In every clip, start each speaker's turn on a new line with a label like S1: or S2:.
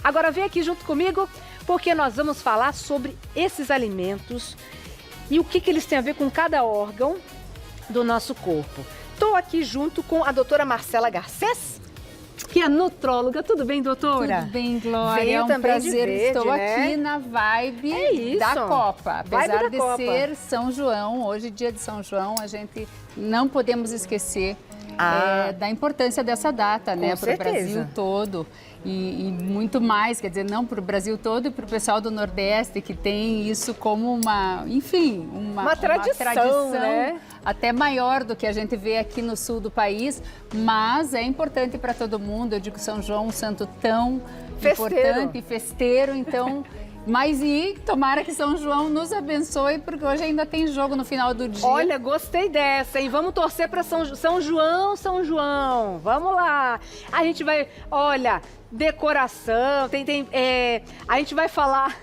S1: Agora vem aqui junto comigo, porque nós vamos falar sobre esses alimentos e o que eles têm a ver com cada órgão do nosso corpo. Estou aqui junto com a doutora Marcela Garcês, que é nutróloga. Tudo bem, doutora?
S2: Tudo bem, Glória.
S1: Veio
S2: é um
S1: também
S2: prazer.
S1: de verde,
S2: Estou
S1: né?
S2: aqui na vibe da Copa. Apesar de ser São João, hoje dia de São João, a gente não podemos esquecer da importância dessa data, né, para o Brasil todo. E muito mais, quer dizer, não para o Brasil todo e para o pessoal do Nordeste, que tem isso como uma tradição,
S1: né?
S2: Até maior do que a gente vê aqui no sul do país, mas é importante para todo mundo. Eu digo São João, um santo tão importante, festeiro, então... Mas tomara que São João nos abençoe, porque hoje ainda tem jogo no final do dia.
S1: Olha, gostei dessa, hein? Vamos torcer para São João, São João. Vamos lá. A gente vai, olha, decoração, a gente vai falar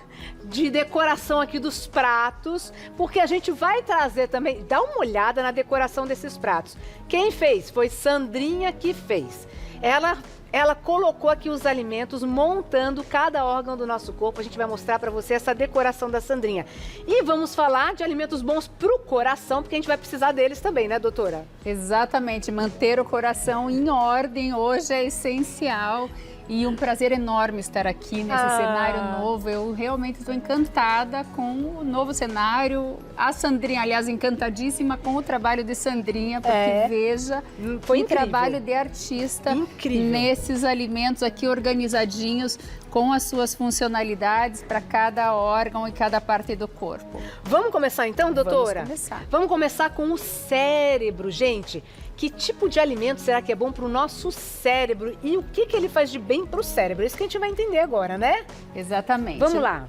S1: de decoração aqui dos pratos, porque a gente vai trazer também, dá uma olhada na decoração desses pratos. Quem fez? Foi Sandrinha que fez. Ela colocou aqui os alimentos, montando cada órgão do nosso corpo. A gente vai mostrar para você essa decoração da Sandrinha. E vamos falar de alimentos bons para o coração, porque a gente vai precisar deles também, né, doutora?
S2: Exatamente. Manter o coração em ordem hoje é essencial. E um prazer enorme estar aqui nesse cenário novo. Eu realmente estou encantada com o novo cenário. A Sandrinha, aliás, encantadíssima com o trabalho de Sandrinha, porque veja que trabalho de artista nesses alimentos aqui organizadinhos com as suas funcionalidades para cada órgão e cada parte do corpo.
S1: Vamos começar então, doutora?
S2: Vamos começar.
S1: Vamos começar com o cérebro, gente. Que tipo de alimento será que é bom para o nosso cérebro e o que ele faz de bem para o cérebro? Isso que a gente vai entender agora, né?
S2: Exatamente.
S1: Vamos lá.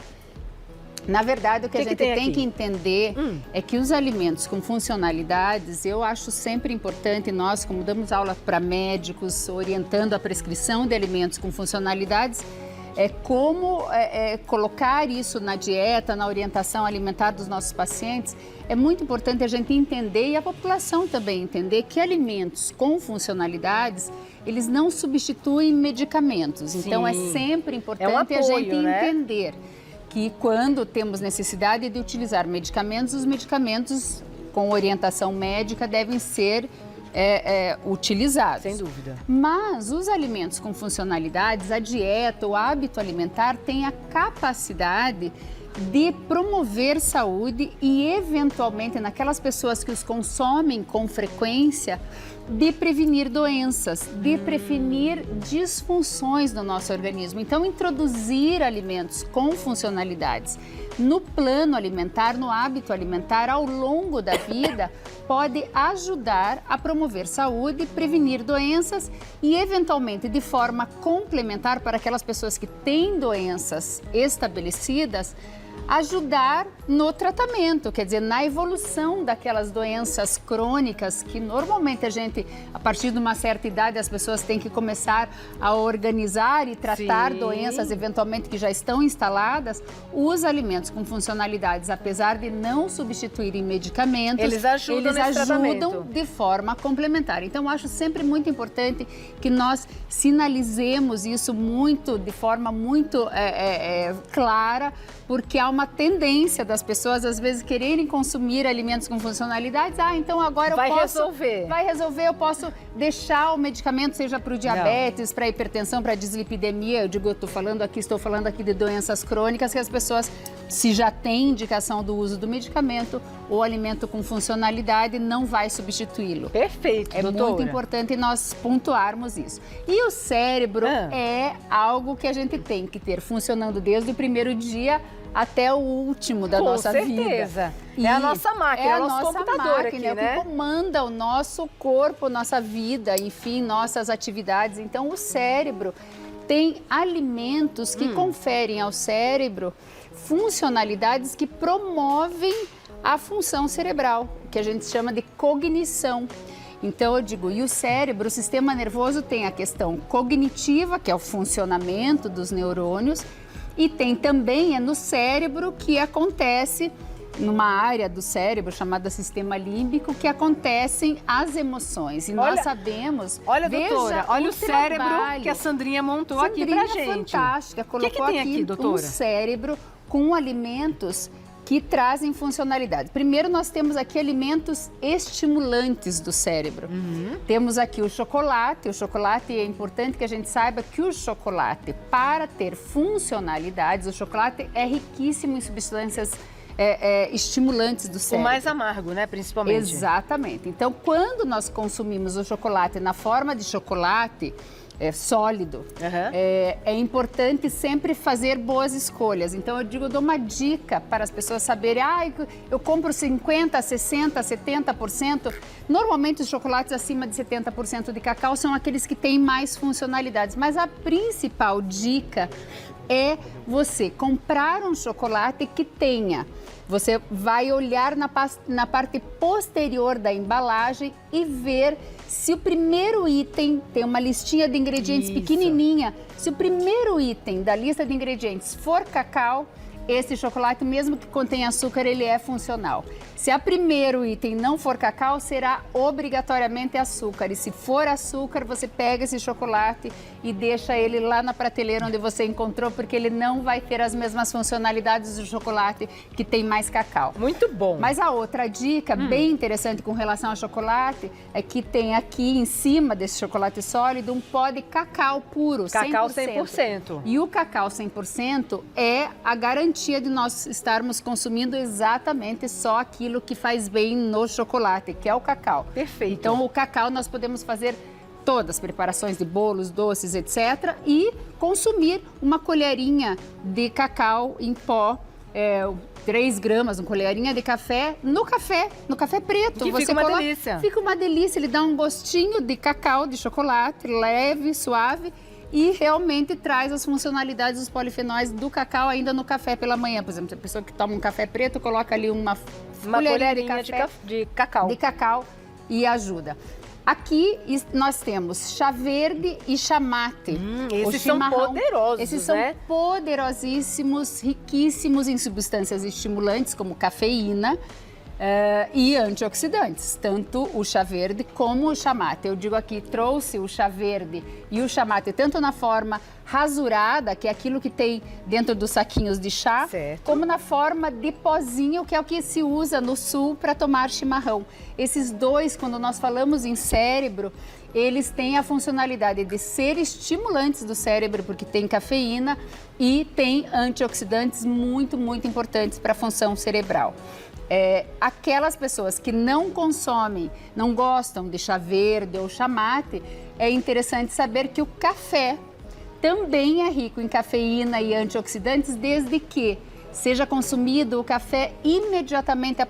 S2: Na verdade, o que a gente tem que entender é que os alimentos com funcionalidades, eu acho sempre importante, nós, como damos aula para médicos, orientando a prescrição de alimentos com funcionalidades, colocar isso na dieta, na orientação alimentar dos nossos pacientes. É muito importante a gente entender, e a população também entender, que alimentos com funcionalidades, eles não substituem medicamentos. Sim. Então, é sempre importante a gente entender que quando temos necessidade de utilizar medicamentos, os medicamentos com orientação médica devem ser utilizados.
S1: Sem dúvida.
S2: Mas os alimentos com funcionalidades, a dieta, o hábito alimentar tem a capacidade de promover saúde e, eventualmente, naquelas pessoas que os consomem com frequência, de prevenir doenças, de prevenir disfunções no nosso organismo. Então, introduzir alimentos com funcionalidades no plano alimentar, no hábito alimentar, ao longo da vida, pode ajudar a promover saúde, prevenir doenças e, eventualmente, de forma complementar para aquelas pessoas que têm doenças estabelecidas, ajudar no tratamento, quer dizer, na evolução daquelas doenças crônicas que normalmente a partir de uma certa idade, as pessoas têm que começar a organizar e tratar doenças eventualmente que já estão instaladas. Os alimentos com funcionalidades, apesar de não substituírem medicamentos, eles ajudam de forma complementar. Então, eu acho sempre muito importante que nós sinalizemos isso de forma muito clara, porque há uma tendência das pessoas, às vezes, quererem consumir alimentos com funcionalidades. Então agora
S1: vai resolver,
S2: eu posso deixar o medicamento, seja para o diabetes, para a hipertensão, para a dislipidemia. Estou falando aqui de doenças crônicas, que as pessoas, se já têm indicação do uso do medicamento, o alimento com funcionalidade não vai substituí-lo.
S1: Perfeito, doutora.
S2: Muito importante nós pontuarmos isso. E o cérebro é algo que a gente tem que ter funcionando desde o primeiro dia até o último da nossa vida. Com certeza.
S1: É a nossa máquina, é o nosso computador aqui, né?
S2: Que comanda o nosso corpo, nossa vida, enfim, nossas atividades. Então, o cérebro tem alimentos que conferem ao cérebro funcionalidades que promovem a função cerebral, que a gente chama de cognição. Então, eu digo, e o cérebro, o sistema nervoso tem a questão cognitiva, que é o funcionamento dos neurônios, e tem também, no cérebro, que acontece numa área do cérebro chamada sistema límbico que acontecem as emoções. E nós sabemos...
S1: Olha, doutora, olha o cérebro que a Sandrinha montou aqui pra gente.
S2: Fantástica. Colocou
S1: que tem aqui, doutora?
S2: Um cérebro com alimentos que trazem funcionalidade. Primeiro, nós temos aqui alimentos estimulantes do cérebro. Temos aqui o chocolate. O chocolate, é importante que a gente saiba que o chocolate, para ter funcionalidades, o chocolate é riquíssimo em substâncias estimulantes do cérebro.
S1: O mais amargo, né, principalmente.
S2: Exatamente. Então, quando nós consumimos o chocolate na forma de chocolate sólido, é importante sempre fazer boas escolhas. Então, eu dou uma dica para as pessoas saberem, eu compro 50%, 60%, 70%. Normalmente, os chocolates acima de 70% de cacau são aqueles que têm mais funcionalidades. Mas a principal dica é você comprar um chocolate que tenha. Você vai olhar na parte posterior da embalagem e ver se o primeiro item tem uma listinha de ingredientes pequenininha. Se o primeiro item da lista de ingredientes for cacau, esse chocolate, mesmo que contenha açúcar, ele é funcional. Se o primeiro item não for cacau, será obrigatoriamente açúcar. E se for açúcar, você pega esse chocolate e deixa ele lá na prateleira onde você encontrou, porque ele não vai ter as mesmas funcionalidades do chocolate que tem mais cacau.
S1: Muito bom.
S2: Mas a outra dica bem interessante com relação ao chocolate é que tem aqui em cima desse chocolate sólido um pó de cacau puro,
S1: cacau 100%.
S2: E o cacau 100% é a garantia de nós estarmos consumindo exatamente só aquilo que faz bem no chocolate, que é o cacau.
S1: Perfeito.
S2: Então, o cacau nós podemos fazer todas as preparações de bolos, doces, etc. E consumir uma colherinha de cacau em pó, 3 gramas, uma colherinha de café, no café preto.
S1: Que fica uma delícia.
S2: Fica uma delícia, ele dá um gostinho de cacau, de chocolate, leve, suave. E realmente traz as funcionalidades dos polifenóis do cacau ainda no café pela manhã. Por exemplo, a pessoa que toma um café preto, coloca ali uma colherinha
S1: de cacau.
S2: De cacau e ajuda. Aqui nós temos chá verde e chá mate.
S1: Esses são poderosos,
S2: Esses são poderosíssimos, riquíssimos em substâncias estimulantes como cafeína. E antioxidantes, tanto o chá verde como o chá mate. Eu digo aqui, trouxe o chá verde e o chá mate tanto na forma rasurada, que é aquilo que tem dentro dos saquinhos de chá, como na forma de pozinho, que é o que se usa no sul para tomar chimarrão. Esses dois, quando nós falamos em cérebro, eles têm a funcionalidade de ser estimulantes do cérebro, porque tem cafeína e tem antioxidantes muito, muito importantes para a função cerebral. Aquelas pessoas que não consomem, não gostam de chá verde ou chá mate, é interessante saber que o café também é rico em cafeína e antioxidantes, desde que seja consumido o café imediatamente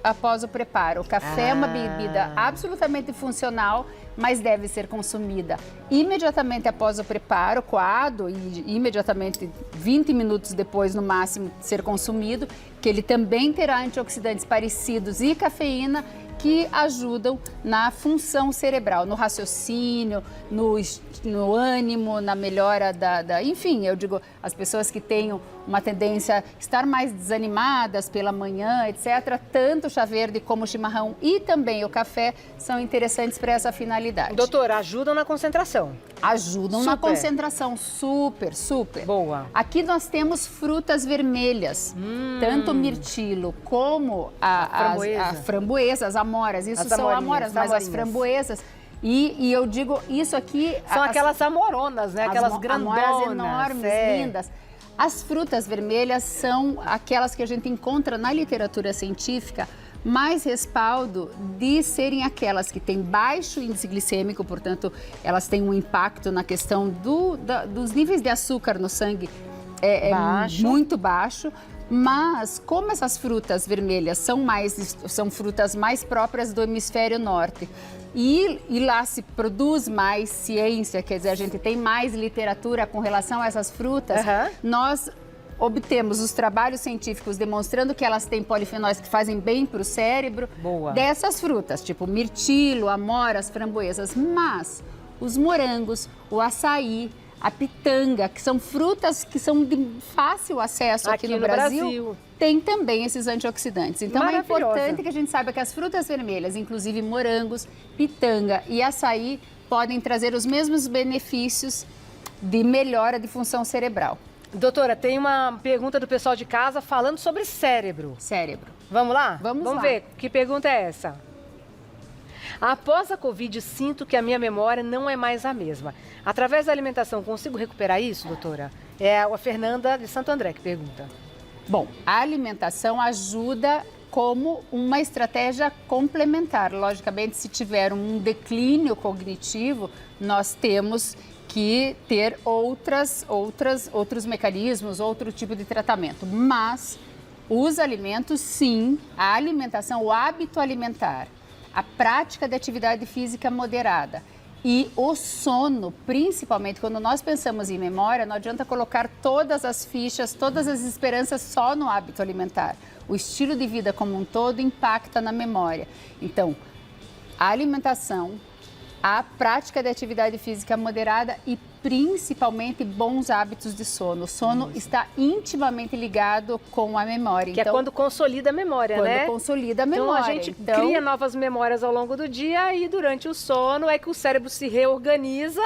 S2: após o preparo. O café é uma bebida absolutamente funcional, mas deve ser consumida imediatamente após o preparo, coado, e imediatamente 20 minutos depois, no máximo, de ser consumido, que ele também terá antioxidantes parecidos e cafeína que ajudam na função cerebral, no raciocínio, no ânimo, na melhora enfim, eu digo, as pessoas que têm uma tendência a estar mais desanimadas pela manhã, etc., tanto o chá verde como o chimarrão e também o café são interessantes para essa finalidade.
S1: Doutora, ajudam na concentração.
S2: Ajudam na concentração, super, super.
S1: Boa.
S2: Aqui nós temos frutas vermelhas, tanto o mirtilo como a framboesa, as amoras. Isso são amoras, mas as framboesas. E eu digo, isso aqui...
S1: São aquelas amoronas, né? Aquelas grandonas.
S2: Amoras enormes, lindas. As frutas vermelhas são aquelas que a gente encontra na literatura científica mais respaldo de serem aquelas que têm baixo índice glicêmico, portanto, elas têm um impacto na questão dos níveis de açúcar no sangue muito baixo. Mas, como essas frutas vermelhas são frutas mais próprias do hemisfério norte e lá se produz mais ciência, quer dizer, a gente tem mais literatura com relação a essas frutas, nós obtemos os trabalhos científicos demonstrando que elas têm polifenóis que fazem bem para o cérebro dessas frutas, tipo mirtilo, amoras, framboesas, mas os morangos, o açaí, a pitanga, que são frutas que são de fácil acesso aqui no Brasil, tem também esses antioxidantes. Então é importante que a gente saiba que as frutas vermelhas, inclusive morangos, pitanga e açaí, podem trazer os mesmos benefícios de melhora de função cerebral.
S1: Doutora, tem uma pergunta do pessoal de casa falando sobre cérebro.
S2: Cérebro.
S1: Vamos lá?
S2: Vamos lá.
S1: Ver, que pergunta é essa? Após a Covid, sinto que a minha memória não é mais a mesma. Através da alimentação, consigo recuperar isso, doutora? É a Fernanda de Santo André que pergunta.
S2: Bom, a alimentação ajuda como uma estratégia complementar. Logicamente, se tiver um declínio cognitivo, nós temos que ter outros mecanismos, outro tipo de tratamento. Mas os alimentos, sim, a alimentação, o hábito alimentar, a prática de atividade física moderada e o sono, principalmente quando nós pensamos em memória, não adianta colocar todas as fichas, todas as esperanças só no hábito alimentar. O estilo de vida como um todo impacta na memória. Então, a alimentação, a prática de atividade física moderada e principalmente bons hábitos de sono. O sono está intimamente ligado com a memória.
S1: Que então, é quando consolida a memória, né?
S2: Quando consolida a memória.
S1: Então a gente cria novas memórias ao longo do dia e durante o sono é que o cérebro se reorganiza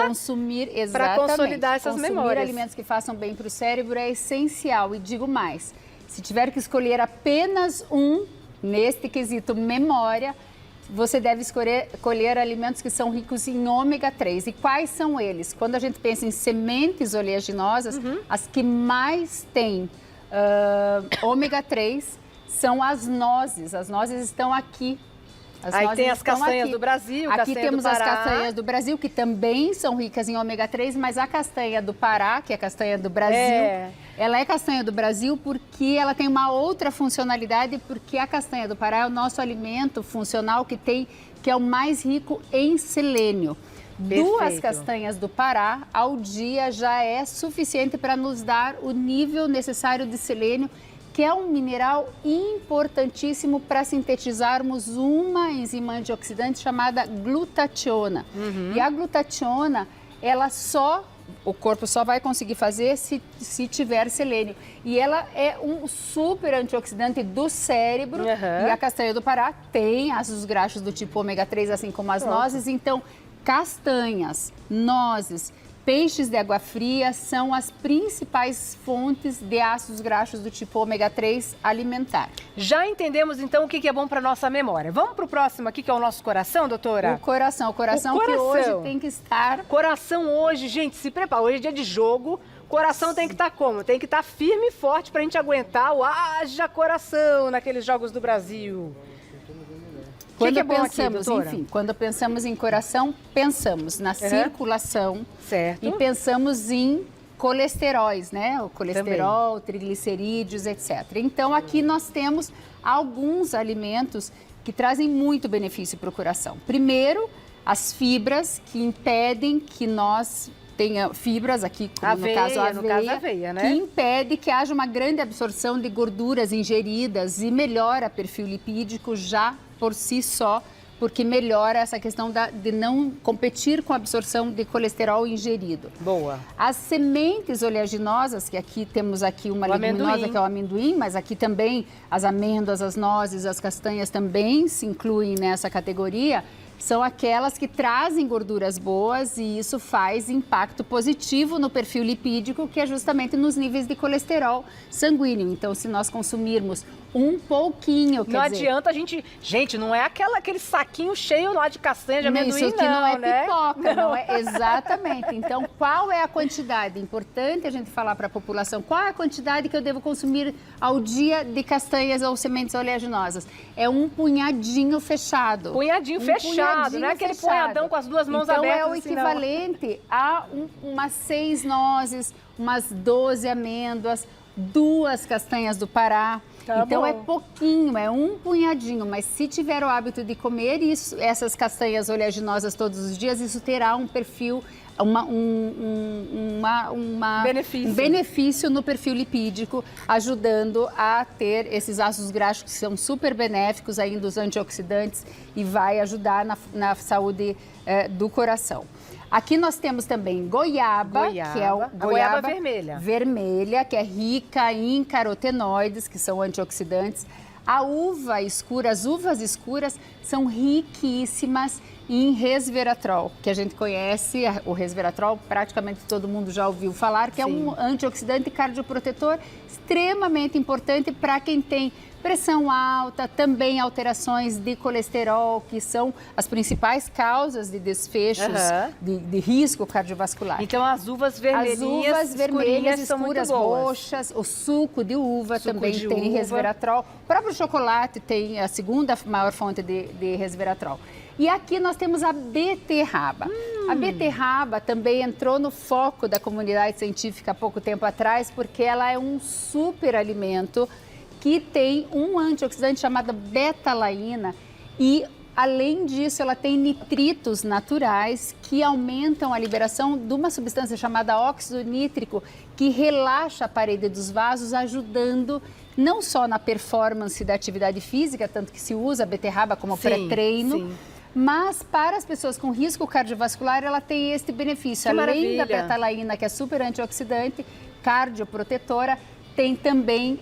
S1: para consolidar essas memórias.
S2: Consumir alimentos que façam bem para o cérebro é essencial. E digo mais, se tiver que escolher apenas um, neste quesito memória, você deve escolher alimentos que são ricos em ômega 3. E quais são eles? Quando a gente pensa em sementes oleaginosas, as que mais têm ômega 3 são as nozes. As nozes estão aqui.
S1: Aí tem as castanhas do Brasil,
S2: aqui temos as castanhas do Brasil, que também são ricas em ômega 3, mas a castanha do Pará, que é a castanha do Brasil, ela é castanha do Brasil porque ela tem uma outra funcionalidade, porque a castanha do Pará é o nosso alimento funcional que é o mais rico em selênio.
S1: Perfeito.
S2: 2 castanhas do Pará ao dia já é suficiente para nos dar o nível necessário de selênio, que é um mineral importantíssimo para sintetizarmos uma enzima antioxidante chamada glutationa. E a glutationa, o corpo só vai conseguir fazer se tiver selênio. E ela é um super antioxidante do cérebro. E a castanha do Pará tem ácidos graxos do tipo ômega 3, assim como as nozes. Então, castanhas, nozes, peixes de água fria são as principais fontes de ácidos graxos do tipo ômega 3 alimentar.
S1: Já entendemos, então, o que é bom para nossa memória. Vamos para o próximo aqui, que é o nosso coração, doutora?
S2: O coração que hoje tem que estar...
S1: Coração hoje, gente, se prepara. Hoje é dia de jogo. Coração tem que estar como? Tem que estar firme e forte para a gente aguentar o haja coração naqueles Jogos do Brasil.
S2: Quando pensamos, enfim, quando pensamos em coração, pensamos na circulação e pensamos em colesteróis, né? O colesterol, triglicerídeos, etc. Então, aqui nós temos alguns alimentos que trazem muito benefício para o coração. Primeiro, as fibras que impedem que nós tenha fibras aqui, como no caso a aveia, né? Que impede que haja uma grande absorção de gorduras ingeridas e melhora o perfil lipídico já por si só, porque melhora essa questão de não competir com a absorção de colesterol ingerido.
S1: Boa.
S2: As sementes oleaginosas, que aqui temos uma leguminosa que é o amendoim, mas aqui também as amêndoas, as nozes, as castanhas também se incluem nessa categoria, são aquelas que trazem gorduras boas e isso faz impacto positivo no perfil lipídico, que é justamente nos níveis de colesterol sanguíneo. Então, se nós consumirmos um pouquinho,
S1: não adianta a gente... Gente, não é aquele saquinho cheio lá de castanha de amendoim,
S2: isso aqui não é pipoca, não é? Exatamente. Então, qual é a quantidade? Importante a gente falar para a população, qual é a quantidade que eu devo consumir ao dia de castanhas ou sementes oleaginosas? É um punhadinho fechado.
S1: Punhadinho fechado, não é aquele punhadão com as duas mãos abertas.
S2: Então, é o equivalente a umas 6 nozes, umas 12 amêndoas, 2 castanhas do Pará. Então bom. É pouquinho, é um punhadinho, mas se tiver o hábito de comer essas castanhas oleaginosas todos os dias, isso terá um perfil
S1: Benefício.
S2: um benefício no perfil lipídico, ajudando a ter esses ácidos graxos que são super benéficos ainda, os antioxidantes, e vai ajudar na saúde do coração. Aqui nós temos também goiaba, que é
S1: a goiaba vermelha.
S2: Vermelha, que é rica em carotenoides, que são antioxidantes. A uva escura, as uvas escuras são riquíssimas em resveratrol, que a gente conhece, o resveratrol praticamente todo mundo já ouviu falar, que é um antioxidante cardioprotetor extremamente importante para quem tem pressão alta, também alterações de colesterol, que são as principais causas de desfechos de risco cardiovascular.
S1: Então as uvas vermelhinhas,
S2: as uvas vermelhas,
S1: são
S2: escuras,
S1: muito boas.
S2: roxas, o suco de uva
S1: Suco
S2: também
S1: de
S2: tem
S1: uva.
S2: resveratrol. O próprio chocolate tem a segunda maior fonte de resveratrol. E aqui nós temos a beterraba. A beterraba também entrou no foco da comunidade científica há pouco tempo atrás, porque ela é um super alimento que tem um antioxidante chamado betalaína e, além disso, ela tem nitritos naturais que aumentam a liberação de uma substância chamada óxido nítrico, que relaxa a parede dos vasos, ajudando não só na performance da atividade física, tanto que se usa a beterraba como pré-treino, mas para as pessoas com risco cardiovascular, ela tem este benefício.
S1: Que
S2: além
S1: maravilha.
S2: da betalaína, que é super antioxidante, cardioprotetora, tem também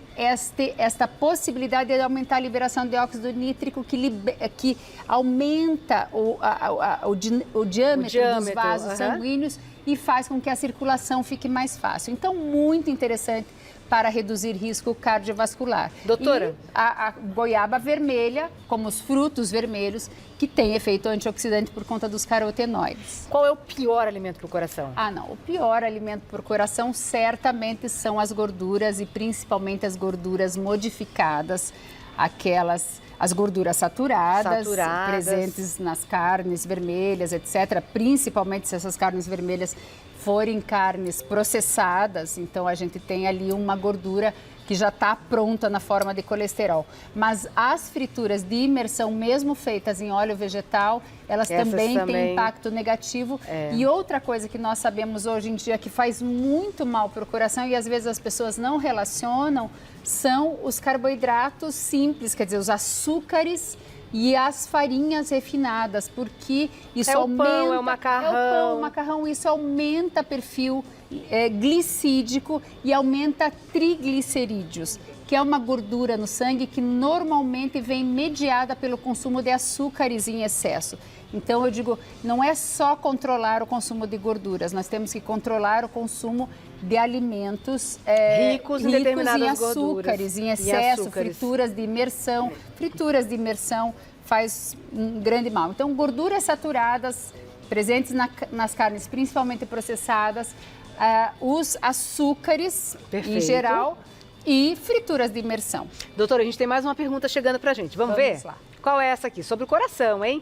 S2: esta possibilidade de aumentar a liberação de óxido nítrico, que aumenta o diâmetro dos vasos sanguíneos e faz com que a circulação fique mais fácil. Então, muito interessante para reduzir risco cardiovascular.
S1: Doutora?
S2: E a goiaba vermelha, como os frutos vermelhos, que tem efeito antioxidante por conta dos carotenoides.
S1: Qual é o pior alimento para o coração?
S2: O pior alimento para o coração certamente são as gorduras e principalmente as gorduras modificadas, as gorduras saturadas, presentes nas carnes vermelhas, etc. Principalmente se essas carnes vermelhas forem carnes processadas, então a gente tem ali uma gordura que já está pronta na forma de colesterol. Mas as frituras de imersão, mesmo feitas em óleo vegetal, elas também têm impacto negativo. E outra coisa que nós sabemos hoje em dia que faz muito mal para o coração e às vezes as pessoas não relacionam, são os carboidratos simples, quer dizer, os açúcares e as farinhas refinadas, porque isso aumenta...
S1: É o pão, é o macarrão.
S2: O macarrão, isso aumenta perfil glicídico e aumenta triglicerídeos, que é uma gordura no sangue que normalmente vem mediada pelo consumo de açúcares em excesso. Então, eu digo, não é só controlar o consumo de gorduras, nós temos que controlar o consumo de alimentos
S1: ricos em determinadas
S2: açúcares, em excesso, frituras de imersão. Frituras de imersão faz um grande mal. Então, gorduras saturadas, presentes nas carnes, principalmente processadas, os açúcares em geral e frituras de imersão.
S1: Doutora, a gente tem mais uma pergunta chegando pra gente. Vamos ver?
S2: Lá.
S1: Qual é essa aqui? Sobre o coração, hein?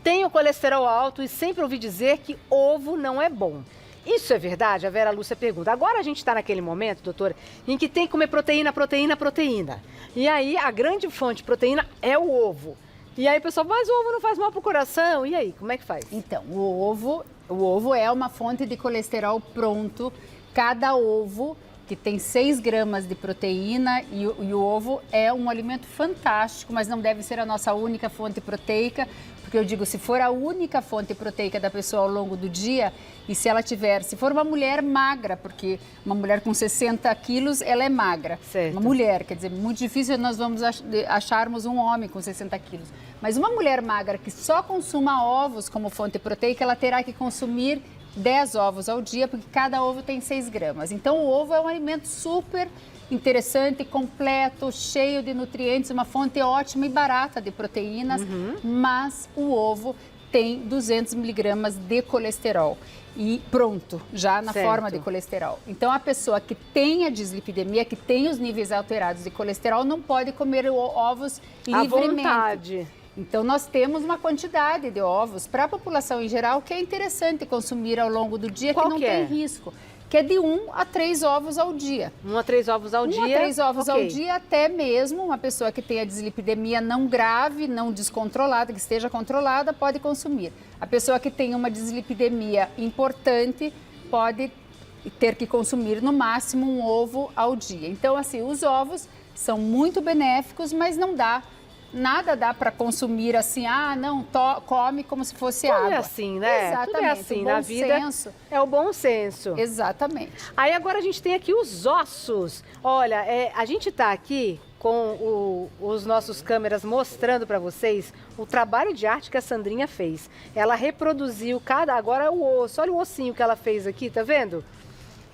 S1: Tenho colesterol alto e sempre ouvi dizer que ovo não é bom. Isso é verdade? A Vera Lúcia pergunta. Agora a gente está naquele momento, doutora, em que tem que comer proteína. E aí a grande fonte de proteína é o ovo. E aí o pessoal, mas o ovo não faz mal pro coração. E aí, como é que faz?
S2: Então, o ovo é uma fonte de colesterol pronto. Cada ovo, que tem 6 gramas de proteína, e o ovo é um alimento fantástico, mas não deve ser a nossa única fonte proteica, porque eu digo, se for a única fonte proteica da pessoa ao longo do dia, e se for uma mulher magra, porque uma mulher com 60 quilos, ela é magra.
S1: Certo.
S2: Uma mulher, quer dizer, muito difícil nós vamos acharmos um homem com 60 quilos. Mas uma mulher magra que só consuma ovos como fonte proteica, ela terá que consumir 10 ovos ao dia, porque cada ovo tem 6 gramas. Então, o ovo é um alimento super interessante, completo, cheio de nutrientes, uma fonte ótima e barata de proteínas, mas o ovo tem 200 miligramas de colesterol e pronto, já na forma de colesterol. Então, a pessoa que tem a dislipidemia, que tem os níveis alterados de colesterol, não pode comer ovos livremente.
S1: À vontade.
S2: Então, nós temos uma quantidade de ovos para a população em geral que é interessante consumir ao longo do dia, que não tem risco. que é de 1 a 3 ovos ao dia.
S1: 1 a 3 ovos ao dia?
S2: 1 a 3 ovos
S1: Ok.
S2: ao dia, até mesmo uma pessoa que tenha dislipidemia não grave, não descontrolada, que esteja controlada, pode consumir. A pessoa que tem uma dislipidemia importante pode ter que consumir no máximo 1 ovo ao dia. Então, assim, os ovos são muito benéficos, mas nada dá para consumir assim, não, come como se fosse
S1: Tudo
S2: água.
S1: é assim, né?
S2: Exatamente.
S1: Tudo é assim
S2: o
S1: na
S2: bom
S1: vida.
S2: senso.
S1: É o bom senso.
S2: Exatamente.
S1: Aí agora a gente tem aqui os ossos. Olha, a gente tá aqui com os nossos câmeras mostrando para vocês o trabalho de arte que a Sandrinha fez. Ela reproduziu agora o osso, olha o ossinho que ela fez aqui, tá vendo?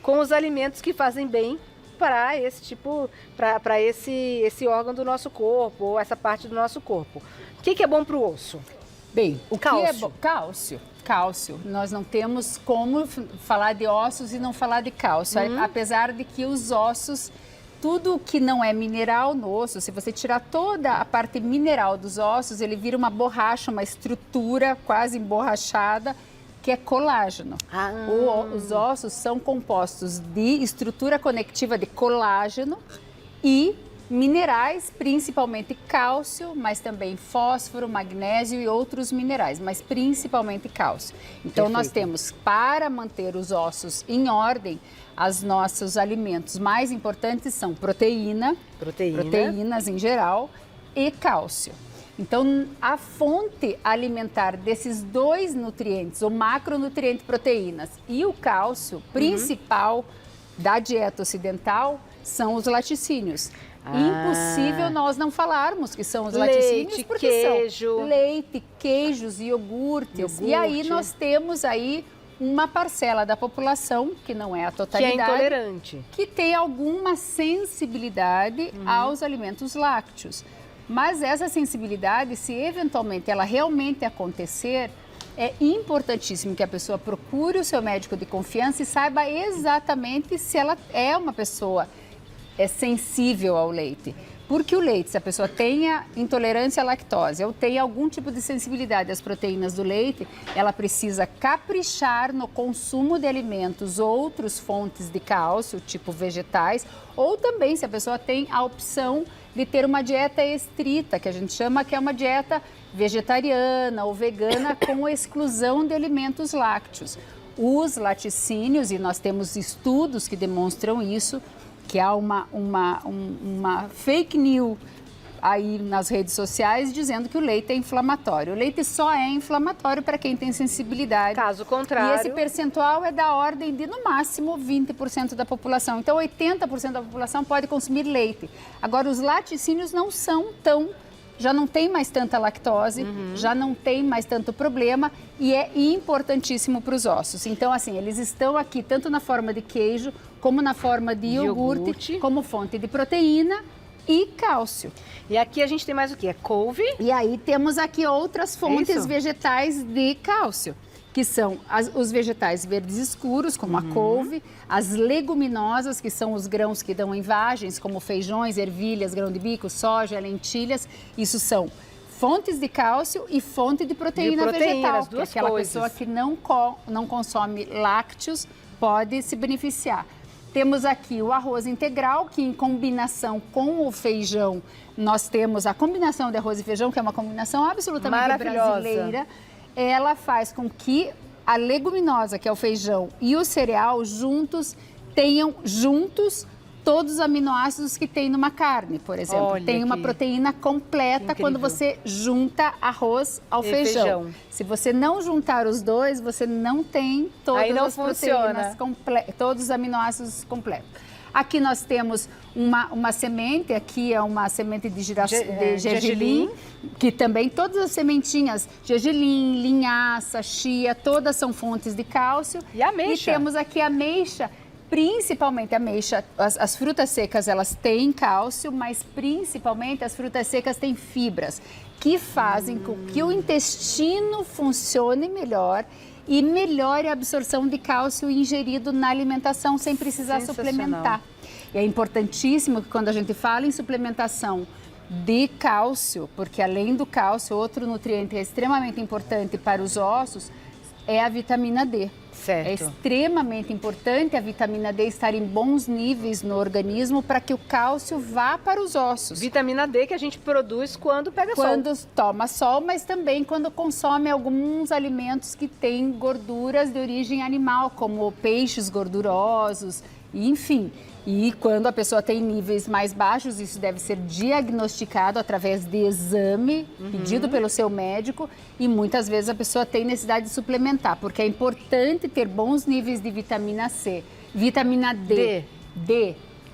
S1: Com os alimentos que fazem bem para esse tipo, para esse órgão do nosso corpo, ou essa parte do nosso corpo. O que é bom para o osso?
S2: Bem, o
S1: Cálcio.
S2: que é bom? Cálcio. Nós não temos como falar de ossos e não falar de cálcio, apesar de que os ossos, tudo que não é mineral no osso, se você tirar toda a parte mineral dos ossos, ele vira uma borracha, uma estrutura quase emborrachada, que é colágeno. Os ossos são compostos de estrutura conectiva de colágeno e minerais, principalmente cálcio, mas também fósforo, magnésio e outros minerais, mas principalmente cálcio. Então, nós temos, para manter os ossos em ordem, os nossos alimentos mais importantes são proteínas em geral, e cálcio. Então, a fonte alimentar desses dois nutrientes, o macronutriente proteínas e o cálcio principal da dieta ocidental, são os laticínios. Impossível nós não falarmos que são os laticínios, porque
S1: queijo.
S2: são leite, queijos, iogurtes. E aí nós temos aí uma parcela da população, que não é a totalidade,
S1: que é intolerante,
S2: que tem alguma sensibilidade aos alimentos lácteos. Mas essa sensibilidade, se eventualmente ela realmente acontecer, é importantíssimo que a pessoa procure o seu médico de confiança e saiba exatamente se ela é uma pessoa sensível ao leite. Porque o leite, se a pessoa tenha intolerância à lactose ou tem algum tipo de sensibilidade às proteínas do leite, ela precisa caprichar no consumo de alimentos, outras fontes de cálcio, tipo vegetais, ou também se a pessoa tem a opção de ter uma dieta estrita, que a gente chama que é uma dieta vegetariana ou vegana com exclusão de alimentos lácteos. Os laticínios, e nós temos estudos que demonstram isso, que há uma fake news aí nas redes sociais dizendo que o leite é inflamatório. O leite só é inflamatório para quem tem sensibilidade.
S1: Caso contrário.
S2: E esse percentual é da ordem de, no máximo, 20% da população. Então, 80% da população pode consumir leite. Agora, os laticínios não são tão... Já não tem mais tanta lactose, já não tem mais tanto problema e é importantíssimo para os ossos. Então, assim, eles estão aqui tanto na forma de queijo, como na forma de iogurte, como fonte de proteína e cálcio.
S1: E aqui a gente tem mais o quê? É couve?
S2: E aí temos aqui outras fontes vegetais de cálcio, que são os vegetais verdes escuros, como a couve, as leguminosas, que são os grãos que dão em vagens, como feijões, ervilhas, grão de bico, soja, lentilhas. Isso são fontes de cálcio e fonte de proteína vegetal. Que aquela pessoa que não consome lácteos pode se beneficiar. Temos aqui o arroz integral, que em combinação com o feijão, nós temos a combinação de arroz e feijão, que é uma combinação absolutamente brasileira. Ela faz com que a leguminosa, que é o feijão, e o cereal tenham todos os aminoácidos que tem numa carne, por exemplo.
S1: Olha,
S2: tem uma proteína completa quando você junta arroz ao feijão. Se você não juntar os dois, você não tem todas as proteínas, todos os aminoácidos completos. Aqui nós temos uma semente, aqui é uma semente de gergelim, que também todas as sementinhas, gergelim, linhaça, chia, todas são fontes de cálcio.
S1: E ameixa.
S2: E temos aqui a ameixa, principalmente a ameixa, as frutas secas elas têm cálcio, mas principalmente as frutas secas têm fibras, que fazem com que o intestino funcione melhor e melhore a absorção de cálcio ingerido na alimentação sem precisar suplementar. E é importantíssimo que quando a gente fala em suplementação de cálcio, porque além do cálcio, outro nutriente é extremamente importante para os ossos, é a vitamina D.
S1: Certo.
S2: É extremamente importante a vitamina D estar em bons níveis no organismo para que o cálcio vá para os ossos.
S1: Vitamina D que a gente produz quando pega sol.
S2: Quando toma sol, mas também quando consome alguns alimentos que têm gorduras de origem animal, como peixes gordurosos, enfim. E quando a pessoa tem níveis mais baixos, isso deve ser diagnosticado através de exame pedido pelo seu médico, e muitas vezes a pessoa tem necessidade de suplementar, porque é importante ter bons níveis de vitamina C, vitamina D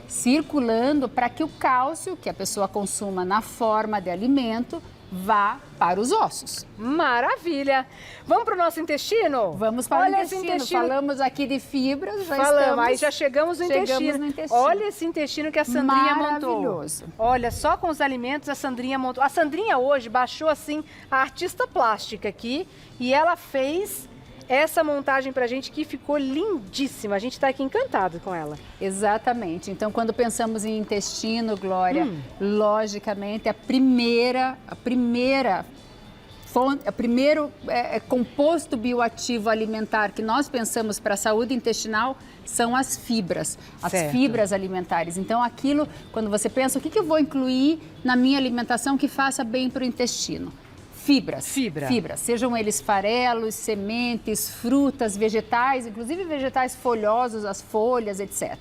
S2: circulando para que o cálcio que a pessoa consuma na forma de alimento vá para os ossos.
S1: Maravilha! Vamos para o nosso intestino?
S2: Vamos para o intestino. Falamos aqui de fibras,
S1: aí já chegamos no intestino. Olha esse intestino que a Sandrinha montou.
S2: Maravilhoso.
S1: Olha, só com os alimentos a Sandrinha montou. A Sandrinha hoje baixou assim a artista plástica aqui e ela fez essa montagem pra gente que ficou lindíssima. A gente tá aqui encantado com ela.
S2: Exatamente. Então, quando pensamos em intestino, Glória, logicamente, o primeiro composto bioativo alimentar que nós pensamos para a saúde intestinal são as fibras, as fibras alimentares. Então, aquilo, quando você pensa, o que eu vou incluir na minha alimentação que faça bem para o intestino? Fibras, sejam eles farelos, sementes, frutas, vegetais, inclusive vegetais folhosos, as folhas, etc.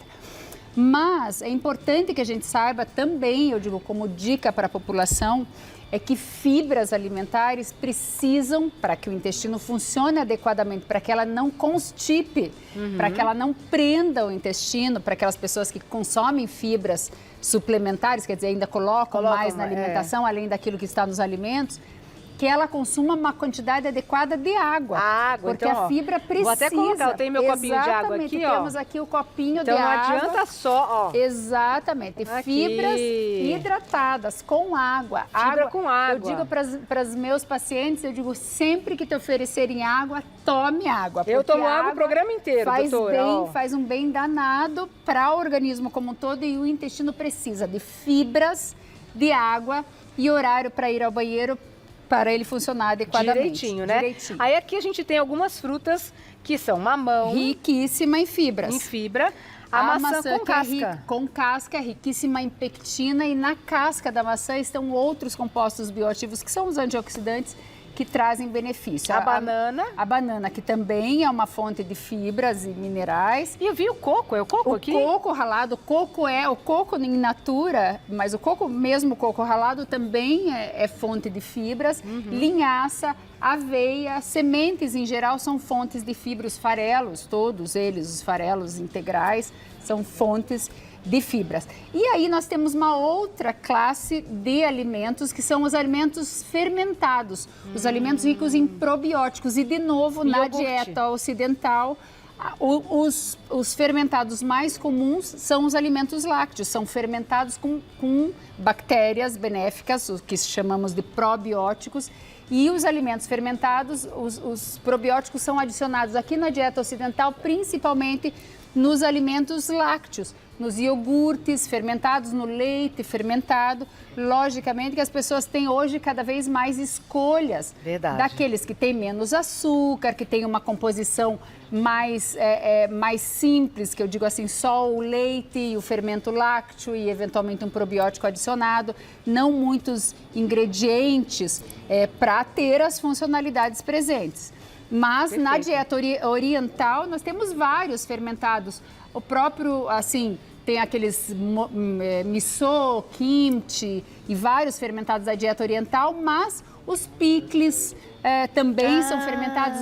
S2: Mas é importante que a gente saiba também, eu digo como dica para a população, é que fibras alimentares precisam, para que o intestino funcione adequadamente, para que ela não constipe, para que ela não prenda o intestino, para aquelas pessoas que consomem fibras suplementares, quer dizer, ainda colocam mais na alimentação, além daquilo que está nos alimentos, que ela consuma uma quantidade adequada de água. Porque então, a fibra precisa.
S1: Vou até colocar, eu tenho meu copinho de água aqui, ó.
S2: Temos aqui o copinho
S1: então,
S2: de água.
S1: Então não adianta só, ó.
S2: Exatamente. Aqui. Fibras hidratadas com água.
S1: Fibra com água.
S2: Eu digo para os meus pacientes, eu digo sempre que te oferecerem água, tome água.
S1: Eu tomo água o programa inteiro, doutora.
S2: Faz um bem danado para o organismo como um todo, e o intestino precisa de fibras, de água e horário para ir ao banheiro, para ele funcionar adequadamente.
S1: Direitinho, né? Direitinho. Aí aqui a gente tem algumas frutas que são mamão.
S2: Riquíssima em fibras.
S1: Em fibra. A maçã com casca.
S2: Com casca, riquíssima em pectina, e na casca da maçã estão outros compostos bioativos que são os antioxidantes que trazem benefício.
S1: A banana.
S2: A banana, que também é uma fonte de fibras e minerais.
S1: E eu vi o coco, é o coco aqui?
S2: O coco ralado, o coco in natura, mas o coco, mesmo o coco ralado, também é fonte de fibras. Linhaça, aveia, sementes em geral são fontes de fibra. Os farelos, todos eles, os farelos integrais, são fontes de fibras. E aí nós temos uma outra classe de alimentos, que são os alimentos fermentados, os alimentos ricos em probióticos. E de novo, na dieta ocidental, os fermentados mais comuns são os alimentos lácteos, são fermentados com bactérias benéficas, o que chamamos de probióticos. E os alimentos fermentados, os probióticos são adicionados aqui na dieta ocidental, principalmente nos alimentos lácteos, nos iogurtes fermentados, no leite fermentado. Logicamente que as pessoas têm hoje cada vez mais escolhas daqueles que têm menos açúcar, que têm uma composição mais simples, que eu digo assim, só o leite e o fermento lácteo e eventualmente um probiótico adicionado, não muitos ingredientes para ter as funcionalidades presentes. Mas na dieta oriental nós temos vários fermentados. O próprio, assim, tem aqueles miso, kimchi e vários fermentados da dieta oriental, mas os picles também são fermentados,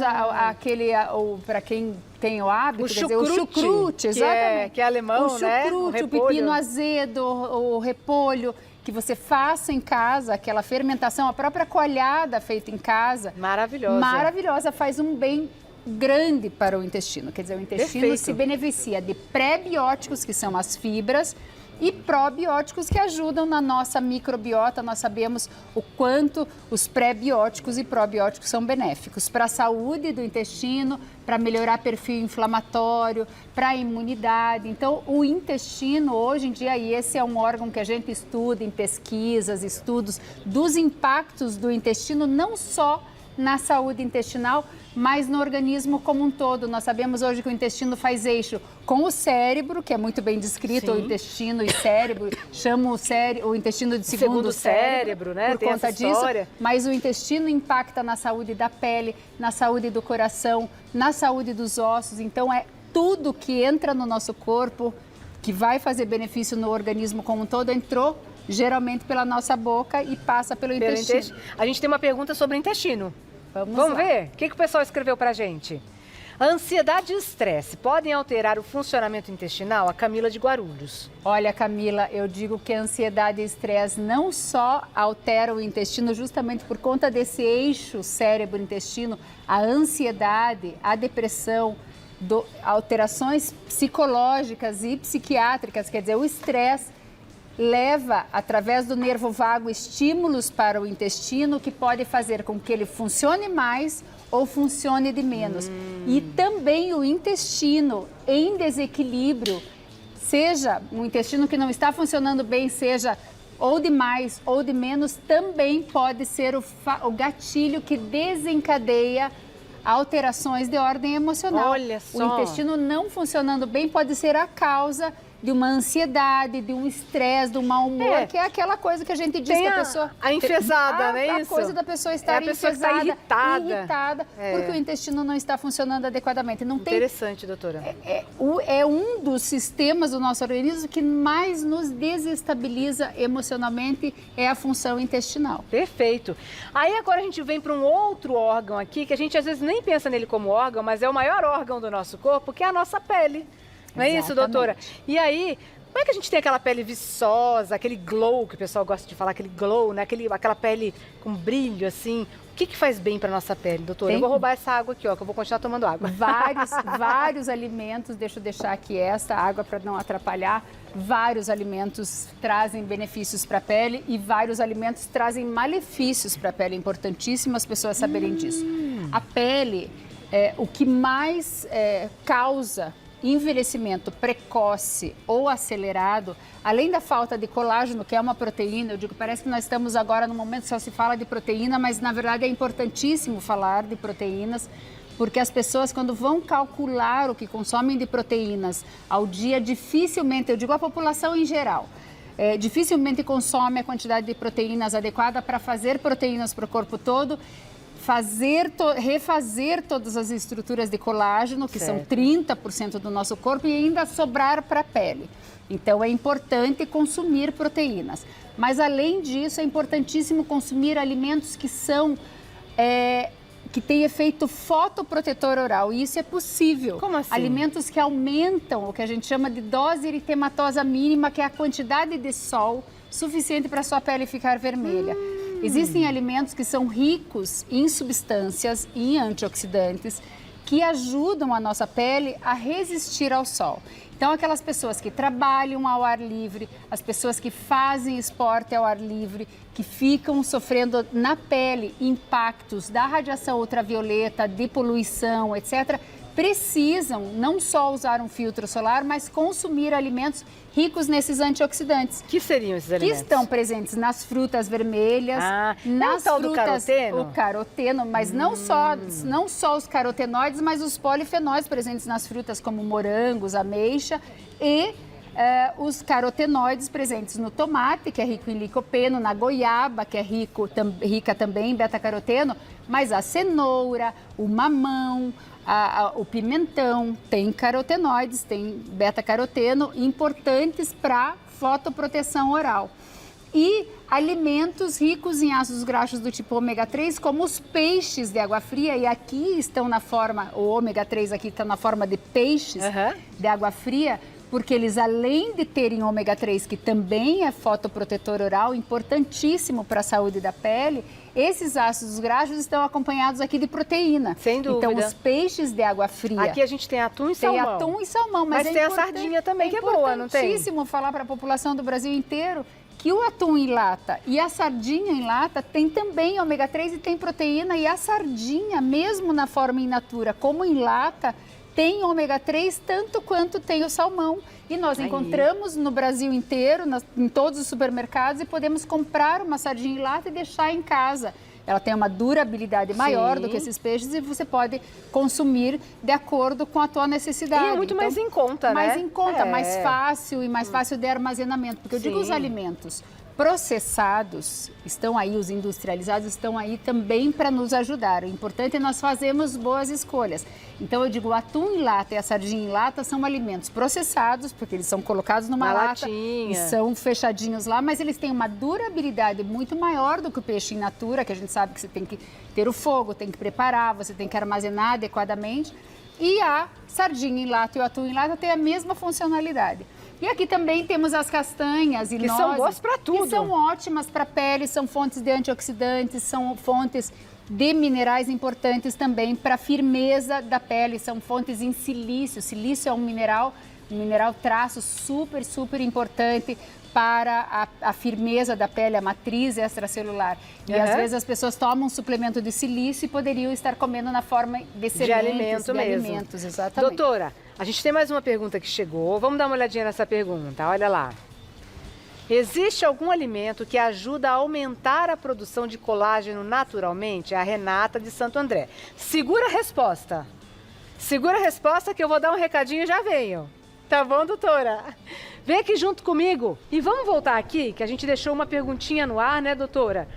S2: para quem tem o hábito,
S1: o chucrute,
S2: exatamente.
S1: Que é alemão,
S2: o chucrute,
S1: né?
S2: O pepino azedo, o repolho, que você faça em casa, aquela fermentação, a própria coalhada feita em casa.
S1: Maravilhosa.
S2: Maravilhosa, faz um bem grande para o intestino. Quer dizer, o intestino se beneficia de pré-bióticos, que são as fibras, e probióticos que ajudam na nossa microbiota. Nós sabemos o quanto os pré-bióticos e probióticos são benéficos para a saúde do intestino, para melhorar perfil inflamatório, para a imunidade. Então, o intestino, hoje em dia, e esse é um órgão que a gente estuda em pesquisas, estudos dos impactos do intestino, não só na saúde intestinal, mas no organismo como um todo. Nós sabemos hoje que o intestino faz eixo com o cérebro, que é muito bem descrito, o intestino e cérebro, chama o intestino de segundo cérebro,
S1: né?
S2: Por
S1: Tem
S2: conta
S1: essa história.
S2: disso, mas o intestino impacta na saúde da pele, na saúde do coração, na saúde dos ossos, então é tudo que entra no nosso corpo, que vai fazer benefício no organismo como um todo, entrou geralmente pela nossa boca e passa pelo intestino.
S1: A gente tem uma pergunta sobre o intestino. Vamos
S2: lá.
S1: ver? O que o pessoal escreveu pra gente? A ansiedade e o estresse podem alterar o funcionamento intestinal? A Camila de Guarulhos.
S2: Olha, Camila, eu digo que a ansiedade e o estresse não só alteram o intestino justamente por conta desse eixo cérebro-intestino, a ansiedade, a depressão, alterações psicológicas e psiquiátricas, quer dizer, o estresse leva, através do nervo vago, estímulos para o intestino que pode fazer com que ele funcione mais ou funcione de menos. E também o intestino em desequilíbrio, seja um intestino que não está funcionando bem, seja ou de mais ou de menos, também pode ser o gatilho que desencadeia alterações de ordem emocional.
S1: Olha só.
S2: O intestino não funcionando bem pode ser a causa de uma ansiedade, de um estresse, de um mau humor, que é aquela coisa que a gente diz que a pessoa...
S1: A enfesada, não é isso?
S2: A coisa da pessoa estar
S1: enfesada,
S2: irritada porque o intestino não está funcionando adequadamente. Não
S1: Interessante, doutora.
S2: É um dos sistemas do nosso organismo que mais nos desestabiliza emocionalmente, é a função intestinal.
S1: Perfeito. Aí agora a gente vem para um outro órgão aqui, que a gente às vezes nem pensa nele como órgão, mas é o maior órgão do nosso corpo, que é a nossa pele. Não é isso, doutora? E aí, como é que a gente tem aquela pele viçosa, aquele glow que o pessoal gosta de falar, aquele glow, né? Aquela pele com brilho, assim. O que faz bem para nossa pele, doutora? Eu vou roubar essa água aqui, ó, que eu vou continuar tomando água.
S2: Vários alimentos, deixa eu deixar aqui essa água para não atrapalhar. Vários alimentos trazem benefícios para a pele e vários alimentos trazem malefícios para a pele. É importantíssimo as pessoas saberem disso. A pele, o que mais causa envelhecimento precoce ou acelerado, além da falta de colágeno, que é uma proteína, eu digo, parece que nós estamos agora no momento só se fala de proteína, mas na verdade é importantíssimo falar de proteínas, porque as pessoas quando vão calcular o que consomem de proteínas ao dia, dificilmente, eu digo a população em geral, dificilmente consome a quantidade de proteínas adequada para fazer proteínas para o corpo todo, refazer todas as estruturas de colágeno, que são 30% do nosso corpo, e ainda sobrar para a pele. Então, é importante consumir proteínas. Mas, além disso, é importantíssimo consumir alimentos que têm efeito fotoprotetor oral. E isso é possível.
S1: Como assim?
S2: Alimentos que aumentam o que a gente chama de dose eritematosa mínima, que é a quantidade de sol suficiente para a sua pele ficar vermelha. Existem alimentos que são ricos em substâncias e em antioxidantes que ajudam a nossa pele a resistir ao sol. Então, aquelas pessoas que trabalham ao ar livre, as pessoas que fazem esporte ao ar livre, que ficam sofrendo na pele impactos da radiação ultravioleta, de poluição, etc., precisam não só usar um filtro solar, mas consumir alimentos ricos nesses antioxidantes.
S1: Que seriam esses alimentos?
S2: Que estão presentes nas frutas vermelhas, nas
S1: frutas...
S2: do caroteno? O caroteno, mas não só os carotenoides, mas os polifenóis presentes nas frutas, como morangos, ameixa e os carotenoides presentes no tomate, que é rico em licopeno, na goiaba, que é rica também em beta-caroteno, mas a cenoura, o mamão, o pimentão, tem carotenoides, tem beta-caroteno, importantes para fotoproteção oral. E alimentos ricos em ácidos graxos do tipo ômega 3, como os peixes de água fria, e aqui estão na forma, o ômega 3 aqui está na forma de peixes de água fria, porque eles, além de terem ômega 3, que também é fotoprotetor oral, importantíssimo para a saúde da pele, esses ácidos graxos estão acompanhados aqui de proteína.
S1: Sem dúvida.
S2: Então, os peixes de água fria...
S1: Aqui a gente tem atum e salmão.
S2: Tem atum e salmão, mas
S1: tem a sardinha também, que é boa, não tem?
S2: É importantíssimo falar para a população do Brasil inteiro que o atum em lata e a sardinha em lata tem também ômega 3 e tem proteína, e a sardinha, mesmo na forma in natura como em lata, tem ômega 3 tanto quanto tem o salmão. E nós encontramos no Brasil inteiro, em todos os supermercados, e podemos comprar uma sardinha em lata e deixar em casa. ela tem uma durabilidade maior do que esses peixes e você pode consumir de acordo com a tua necessidade.
S1: E é muito mais em conta, né?
S2: Mais em conta, mais fácil e mais fácil de armazenamento. Porque eu digo os alimentos processados estão aí, os industrializados estão aí também para nos ajudar. O importante é nós fazermos boas escolhas. Então eu digo, o atum em lata e a sardinha em lata são alimentos processados, porque eles são colocados numa lata e são fechadinhos lá, mas eles têm uma durabilidade muito maior do que o peixe in natura, que a gente sabe que você tem que ter o fogo, tem que preparar, você tem que armazenar adequadamente. E a sardinha em lata e o atum em lata têm a mesma funcionalidade. E aqui também temos as castanhas e nozes. Que são boas para tudo. Que são ótimas para a pele, são fontes de antioxidantes, são fontes de minerais importantes também para a firmeza da pele, são fontes em silício. Silício é um mineral traço super, super importante para a firmeza da pele, a matriz extracelular. E às vezes as pessoas tomam um suplemento de silício e poderiam estar comendo na forma de sementes, de alimentos, exatamente.
S1: Doutora, a gente tem mais uma pergunta que chegou. Vamos dar uma olhadinha nessa pergunta, olha lá. Existe algum alimento que ajuda a aumentar a produção de colágeno naturalmente? É a Renata de Santo André. Segura a resposta. Segura a resposta que eu vou dar um recadinho e já venho. Tá bom, doutora? Vem aqui junto comigo e vamos voltar aqui, que a gente deixou uma perguntinha no ar, né, doutora?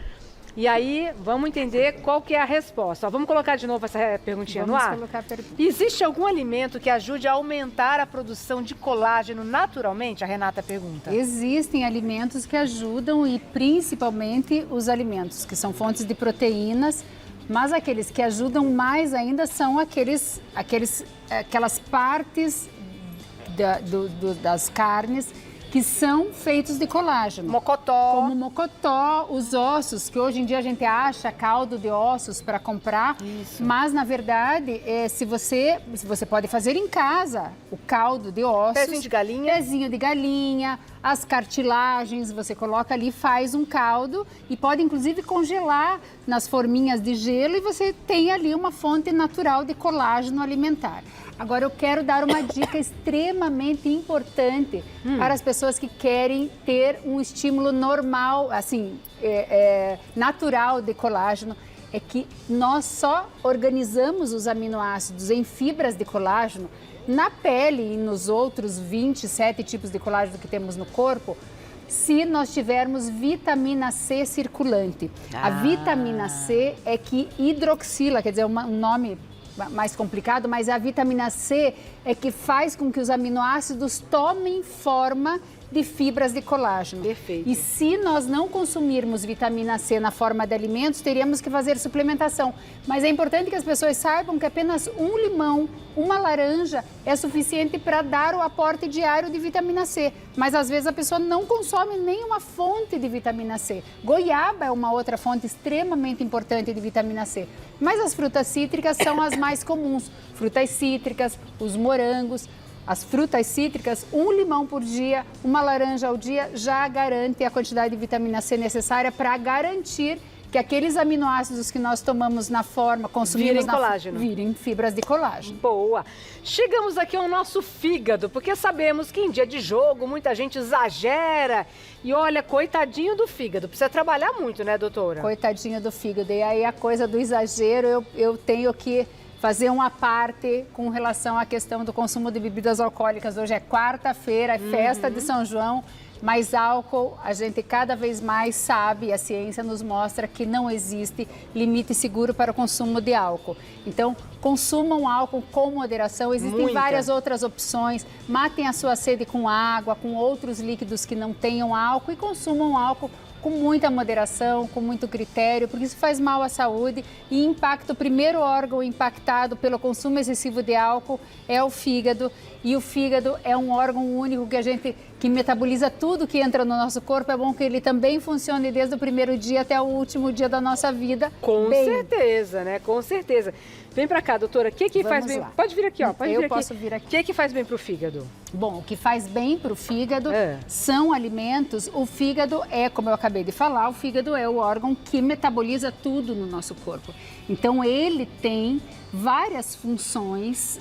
S1: E aí, vamos entender qual que é a resposta. Ó, vamos colocar de novo essa perguntinha no ar?
S2: Vamos colocar a pergunta.
S1: Existe algum alimento que ajude a aumentar a produção de colágeno naturalmente? A Renata pergunta.
S2: Existem alimentos que ajudam e principalmente os alimentos que são fontes de proteínas, mas aqueles que ajudam mais ainda são aquelas partes das carnes que são feitos de colágeno.
S1: Mocotó.
S2: Como o mocotó, os ossos, que hoje em dia a gente acha caldo de ossos para comprar. Isso. Mas, na verdade, se você pode fazer em casa o caldo de ossos.
S1: Pezinho de galinha.
S2: Pezinho de galinha, as cartilagens, você coloca ali, faz um caldo e pode, inclusive, congelar nas forminhas de gelo e você tem ali uma fonte natural de colágeno alimentar. Agora, eu quero dar uma dica extremamente importante para as pessoas que querem ter um estímulo normal, assim, natural de colágeno. É que nós só organizamos os aminoácidos em fibras de colágeno na pele e nos outros 27 tipos de colágeno que temos no corpo, se nós tivermos vitamina C circulante. A vitamina C é que hidroxila, quer dizer, um nome mais complicado, mas a vitamina C é que faz com que os aminoácidos tomem forma de fibras de colágeno.
S1: Perfeito.
S2: E se nós não consumirmos vitamina C na forma de alimentos, teríamos que fazer suplementação. Mas é importante que as pessoas saibam que apenas um limão, uma laranja é suficiente para dar o aporte diário de vitamina C. Mas às vezes a pessoa não consome nenhuma fonte de vitamina C. Goiaba é uma outra fonte extremamente importante de vitamina C. Mas as frutas cítricas são as mais comuns. Frutas cítricas, os morangos. As frutas cítricas, um limão por dia, uma laranja ao dia, já garante a quantidade de vitamina C necessária para garantir que aqueles aminoácidos que nós tomamos na forma, consumimos
S1: colágeno.
S2: Virem fibras de colágeno.
S1: Boa! Chegamos aqui ao nosso fígado, porque sabemos que em dia de jogo muita gente exagera. E olha, coitadinho do fígado, precisa trabalhar muito, né, doutora?
S2: Coitadinho do fígado. E aí a coisa do exagero, eu tenho que fazer uma parte com relação à questão do consumo de bebidas alcoólicas. Hoje é quarta-feira, é festa de São João, mas álcool, a gente cada vez mais sabe, a ciência nos mostra que não existe limite seguro para o consumo de álcool. Então, consumam álcool com moderação, existem várias outras opções, matem a sua sede com água, com outros líquidos que não tenham álcool e consumam álcool com muita moderação, com muito critério, porque isso faz mal à saúde e impacta o primeiro órgão impactado pelo consumo excessivo de álcool é o fígado. E o fígado é um órgão único que metaboliza tudo que entra no nosso corpo. É bom que ele também funcione desde o primeiro dia até o último dia da nossa vida.
S1: Com certeza, né? Com certeza. Vem pra cá, doutora. O que faz bem? Lá. Pode vir aqui, ó.
S2: Posso vir aqui.
S1: O que faz bem pro fígado?
S2: Bom, o que faz bem pro fígado são alimentos. O fígado é, como eu acabei de falar, o fígado é o órgão que metaboliza tudo no nosso corpo. Então, ele tem várias funções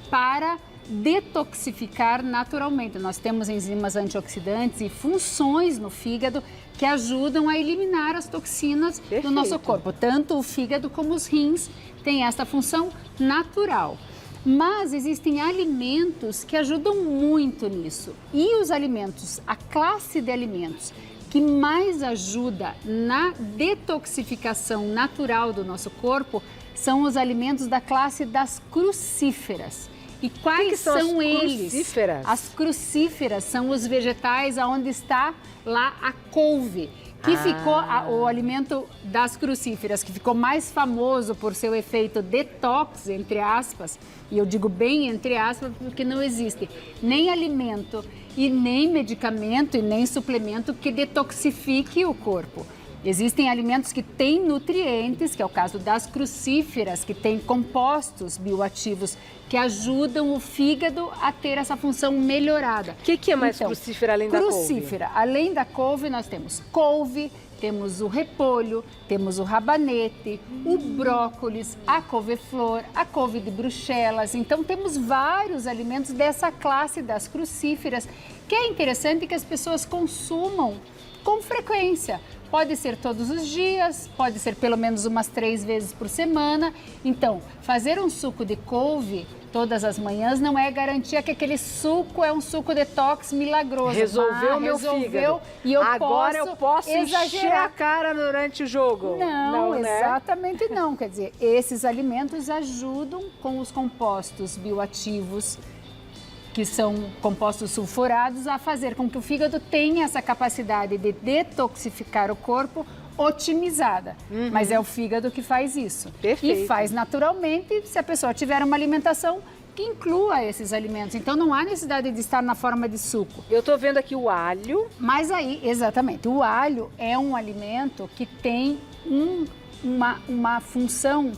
S2: para detoxificar naturalmente. Nós temos enzimas antioxidantes e funções no fígado que ajudam a eliminar as toxinas do nosso corpo. Tanto o fígado como os rins têm essa função natural. Mas existem alimentos que ajudam muito nisso. E os alimentos, a classe de alimentos que mais ajuda na detoxificação natural do nosso corpo são os alimentos da classe das crucíferas. E quais são eles?
S1: Crucíferas?
S2: As crucíferas são os vegetais onde está lá a couve, que ficou o alimento das crucíferas, que ficou mais famoso por seu efeito detox, entre aspas, e eu digo bem entre aspas porque não existe nem alimento e nem medicamento e nem suplemento que detoxifique o corpo. Existem alimentos que têm nutrientes, que é o caso das crucíferas, que têm compostos bioativos que ajudam o fígado a ter essa função melhorada.
S1: O que é mais crucífera além da couve?
S2: Crucífera, além da couve, nós temos couve, temos o repolho, temos o rabanete, o brócolis, a couve-flor, a couve de Bruxelas. Então, temos vários alimentos dessa classe das crucíferas, que é interessante que as pessoas consumam com frequência. Pode ser todos os dias, pode ser pelo menos umas 3 vezes por semana. Então, fazer um suco de couve todas as manhãs não é garantia que aquele suco é um suco detox milagroso.
S1: Resolveu o meu fígado.
S2: E
S1: agora eu posso encher a cara durante o jogo.
S2: Não,
S1: né?
S2: Exatamente não. Quer dizer, esses alimentos ajudam com os compostos bioativos, que são compostos sulfurados, a fazer com que o fígado tenha essa capacidade de detoxificar o corpo otimizada. Mas é o fígado que faz isso.
S1: Perfeito.
S2: E faz naturalmente se a pessoa tiver uma alimentação que inclua esses alimentos. Então não há necessidade de estar na forma de suco.
S1: Eu estou vendo aqui o alho.
S2: Mas aí, exatamente, o alho é um alimento que tem uma função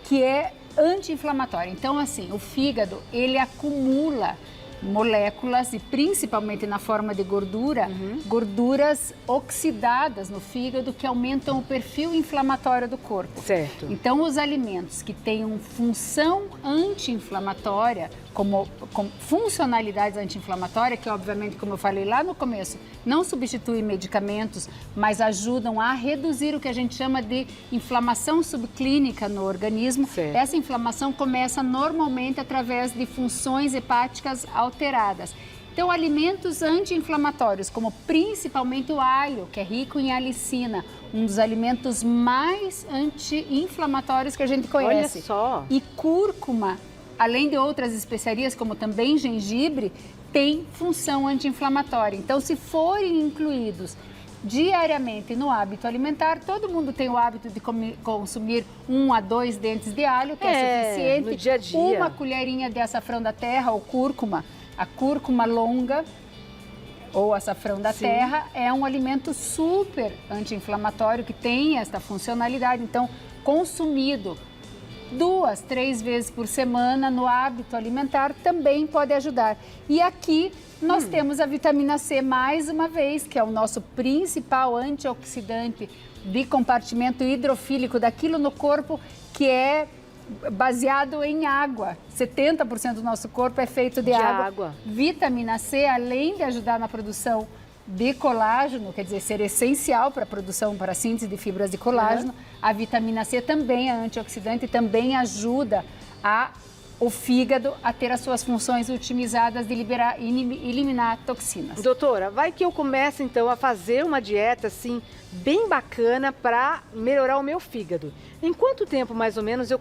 S2: que é anti-inflamatória. Então, assim, o fígado, ele acumula moléculas e principalmente na forma de gordura, gorduras oxidadas no fígado que aumentam o perfil inflamatório do corpo.
S1: Certo.
S2: Então, os alimentos que tenham função anti-inflamatória, como funcionalidades anti-inflamatórias, que obviamente, como eu falei lá no começo, não substituem medicamentos, mas ajudam a reduzir o que a gente chama de inflamação subclínica no organismo.
S1: Certo.
S2: Essa inflamação começa normalmente através de funções hepáticas alteradas. Então, alimentos anti-inflamatórios, como principalmente o alho, que é rico em alicina, um dos alimentos mais anti-inflamatórios que a gente conhece.
S1: Olha só!
S2: E cúrcuma, além de outras especiarias, como também gengibre, tem função anti-inflamatória. Então, se forem incluídos diariamente no hábito alimentar, todo mundo tem o hábito de consumir 1 a 2 dentes de alho, que é suficiente.
S1: No dia a dia.
S2: Uma colherinha de açafrão da terra ou cúrcuma, a cúrcuma longa ou açafrão da terra, é um alimento super anti-inflamatório que tem esta funcionalidade. Então, consumido 2, 3 vezes por semana no hábito alimentar também pode ajudar. E aqui nós temos a vitamina C mais uma vez, que é o nosso principal antioxidante de compartimento hidrofílico daquilo no corpo que é baseado em água. 70% do nosso corpo é feito de água. Vitamina C, além de ajudar na produção de colágeno, quer dizer, ser essencial para a produção, para a síntese de fibras de colágeno, a vitamina C também é antioxidante e também ajuda o fígado a ter as suas funções otimizadas de eliminar toxinas.
S1: Doutora, vai que eu começo então a fazer uma dieta assim bem bacana para melhorar o meu fígado. Em quanto tempo mais ou menos eu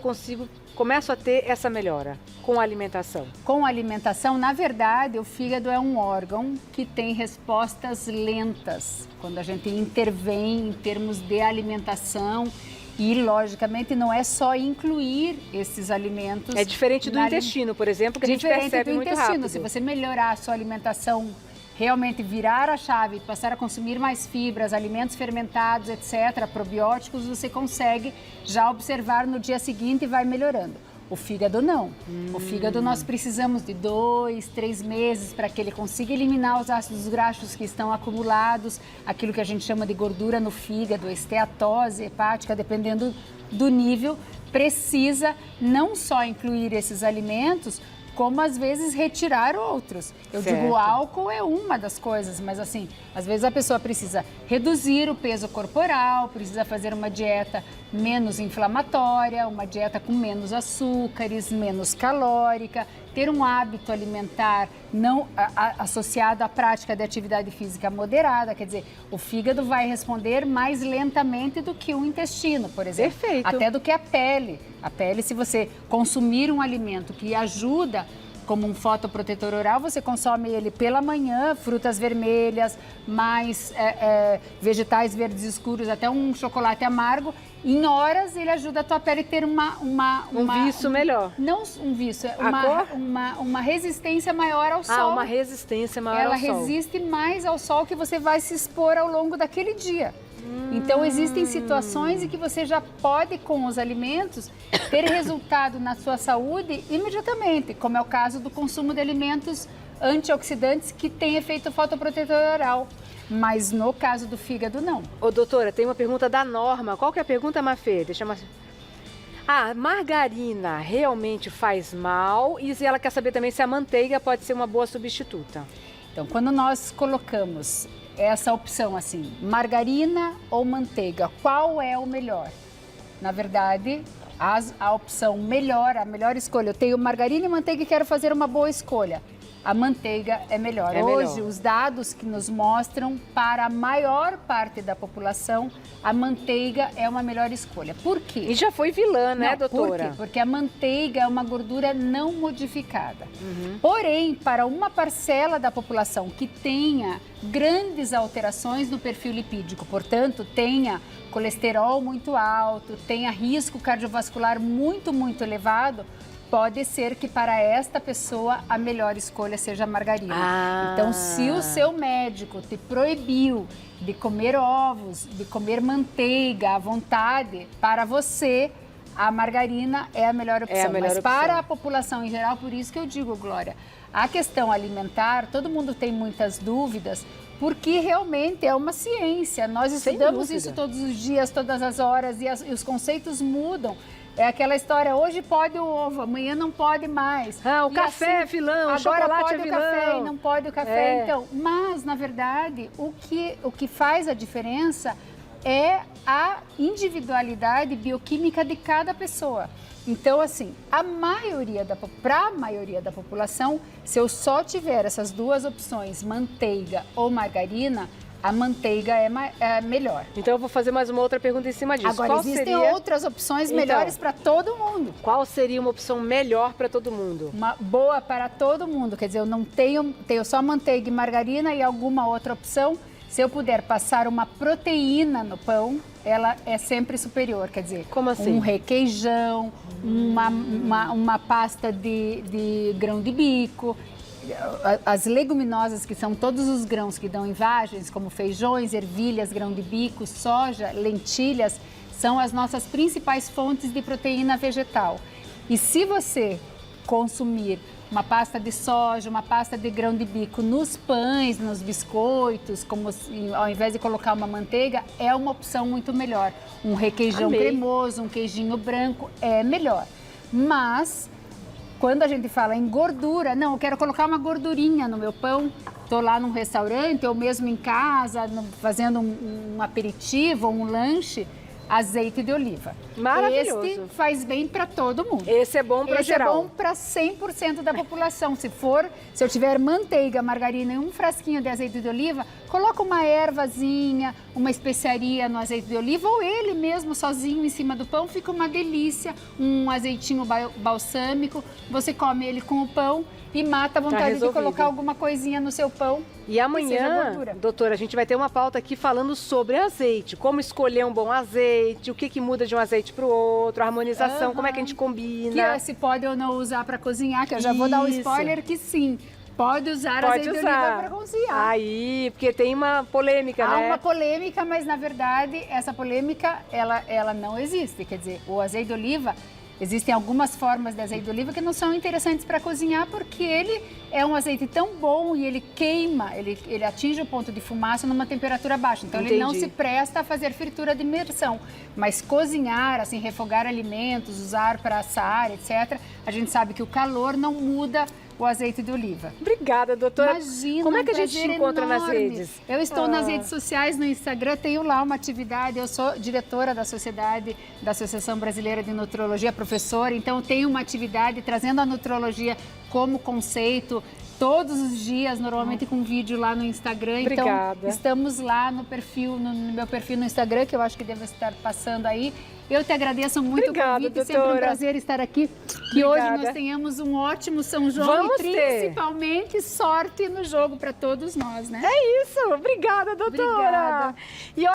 S1: começo a ter essa melhora com a alimentação?
S2: Com a alimentação, na verdade, o fígado é um órgão que tem respostas lentas quando a gente intervém em termos de alimentação. E, logicamente, não é só incluir esses alimentos.
S1: É diferente do intestino, por exemplo, que a gente percebe muito rápido.
S2: Se você melhorar a sua alimentação, realmente virar a chave, passar a consumir mais fibras, alimentos fermentados, etc., probióticos, você consegue já observar no dia seguinte e vai melhorando. O fígado não. O fígado nós precisamos de 2, 3 meses para que ele consiga eliminar os ácidos graxos que estão acumulados, aquilo que a gente chama de gordura no fígado, esteatose hepática, dependendo do nível, precisa não só incluir esses alimentos, como às vezes retirar outros. Eu
S1: Certo.
S2: digo, o álcool é uma das coisas, mas assim, às vezes a pessoa precisa reduzir o peso corporal, precisa fazer uma dieta menos inflamatória, uma dieta com menos açúcares, menos calórica, ter um hábito alimentar não associado à prática de atividade física moderada, quer dizer, o fígado vai responder mais lentamente do que o intestino, por exemplo.
S1: Perfeito.
S2: Até do que a pele. A pele, se você consumir um alimento que ajuda, como um fotoprotetor oral, você consome ele pela manhã, frutas vermelhas, mais vegetais verdes escuros, até um chocolate amargo. Em horas, ele ajuda a tua pele a ter
S1: Um viço melhor.
S2: Não um vício, é
S1: A cor?
S2: uma resistência maior ao sol.
S1: Uma resistência maior
S2: Ela
S1: ao sol.
S2: resiste mais ao sol que você vai se expor ao longo daquele dia. Então, existem situações em que você já pode, com os alimentos, ter resultado na sua saúde imediatamente, como é o caso do consumo de alimentos antioxidantes que tem efeito fotoprotetor oral. Mas no caso do fígado, não.
S1: Ô, doutora, tem uma pergunta da Norma. Qual que é a pergunta, Mafê? Deixa eu... A margarina realmente faz mal? E ela quer saber também se a manteiga pode ser uma boa substituta.
S2: Então, quando nós colocamos essa opção assim, margarina ou manteiga, qual é o melhor? Na verdade, a opção melhor, a melhor escolha, eu tenho margarina e manteiga e quero fazer uma boa escolha. A manteiga é melhor.
S1: É
S2: Hoje,
S1: melhor.
S2: os dados que nos mostram, para a maior parte da população, a manteiga é uma melhor escolha. Por quê?
S1: E já foi vilã, né,
S2: Não,
S1: doutora?
S2: Por quê? Porque a manteiga é uma gordura não modificada. Porém, para uma parcela da população que tenha grandes alterações no perfil lipídico, portanto, tenha colesterol muito alto, tenha risco cardiovascular muito, muito elevado, pode ser que para esta pessoa a melhor escolha seja a margarina. Então, se o seu médico te proibiu de comer ovos, de comer manteiga à vontade, para você a margarina é a melhor opção.
S1: É a melhor
S2: Mas
S1: opção.
S2: para a população em geral, por isso que eu digo, Glória, a questão alimentar, todo mundo tem muitas dúvidas, porque realmente é uma ciência. Nós
S1: Sem
S2: estudamos
S1: dúvida.
S2: isso todos os dias, todas as horas, e os conceitos mudam. É aquela história, hoje pode o ovo, amanhã não pode mais.
S1: Ah, o
S2: E
S1: café é vilão, o
S2: agora
S1: chocolate
S2: pode
S1: é
S2: o
S1: vilão.
S2: café e não pode o café.
S1: É.
S2: Então, mas, na verdade, o que faz a diferença é a individualidade bioquímica de cada pessoa. Então, assim, para a maioria da população, se eu só tiver essas duas opções, manteiga ou margarina, a manteiga é melhor.
S1: Então eu vou fazer mais uma outra pergunta em cima disso.
S2: Agora,
S1: Qual
S2: existem
S1: seria...
S2: outras opções
S1: Então.
S2: melhores para todo mundo.
S1: Qual seria uma opção melhor para todo mundo?
S2: Uma boa para todo mundo. Quer dizer, eu não tenho só manteiga e margarina e alguma outra opção. Se eu puder passar uma proteína no pão, ela é sempre superior. Quer dizer,
S1: Como assim?
S2: um requeijão, uma pasta de grão de bico. As leguminosas, que são todos os grãos que dão em vagens, como feijões, ervilhas, grão de bico, soja, lentilhas, são as nossas principais fontes de proteína vegetal. E se você consumir uma pasta de soja, uma pasta de grão de bico nos pães, nos biscoitos, ao invés de colocar uma manteiga, é uma opção muito melhor. Um requeijão
S1: Amei.
S2: cremoso, um queijinho branco é melhor. Mas quando a gente fala em gordura, não, eu quero colocar uma gordurinha no meu pão, estou lá num restaurante ou mesmo em casa, fazendo um aperitivo ou um lanche, azeite de oliva.
S1: Maravilhoso.
S2: Este faz bem para todo mundo.
S1: Esse é bom para
S2: Esse
S1: geral.
S2: é bom para 100% da população. Se eu tiver manteiga, margarina e um frasquinho de azeite de oliva, coloca uma ervazinha, uma especiaria no azeite de oliva ou ele mesmo sozinho em cima do pão, fica uma delícia. Um azeitinho balsâmico, você come ele com o pão e mata a vontade de
S1: resolvido.
S2: colocar alguma coisinha no seu pão.
S1: E
S2: seja
S1: amanhã,
S2: gordura.
S1: doutora, a gente vai ter uma pauta aqui falando sobre azeite. Como escolher um bom azeite, o que muda de um azeite para o outro, a harmonização, como é que a gente combina.
S2: Que se pode ou não usar para cozinhar, que eu já vou dar o
S1: Isso.
S2: spoiler que sim. Pode usar
S1: Pode
S2: azeite de
S1: usar.
S2: oliva para cozinhar.
S1: Aí, porque tem uma polêmica,
S2: Há
S1: né?
S2: uma polêmica, mas na verdade essa polêmica ela não existe. Quer dizer, o azeite de oliva Existem algumas formas de azeite de oliva que não são interessantes para cozinhar porque ele é um azeite tão bom e ele queima, ele atinge o ponto de fumaça numa temperatura baixa. Então ele não se presta a fazer fritura de imersão. Mas cozinhar, assim, refogar alimentos, usar para assar, etc. A gente sabe que o calor não muda o azeite de oliva.
S1: Obrigada, doutora.
S2: Imagina,
S1: como é que a gente te encontra nas redes?
S2: Eu estou nas redes sociais, no Instagram, tenho lá uma atividade, eu sou diretora da Sociedade, da Associação Brasileira de Nutrologia, professora, então tenho uma atividade trazendo a nutrologia como conceito, todos os dias, normalmente com vídeo lá no Instagram.
S1: Obrigada.
S2: Então, estamos lá no perfil, no meu perfil no Instagram, que eu acho que deve estar passando aí. Eu te agradeço muito o convite,
S1: doutora.
S2: sempre um prazer estar aqui. Que hoje nós tenhamos um ótimo São João e principalmente sorte no jogo para todos nós, né?
S1: É isso. Obrigada, doutora.
S2: Obrigada.
S1: E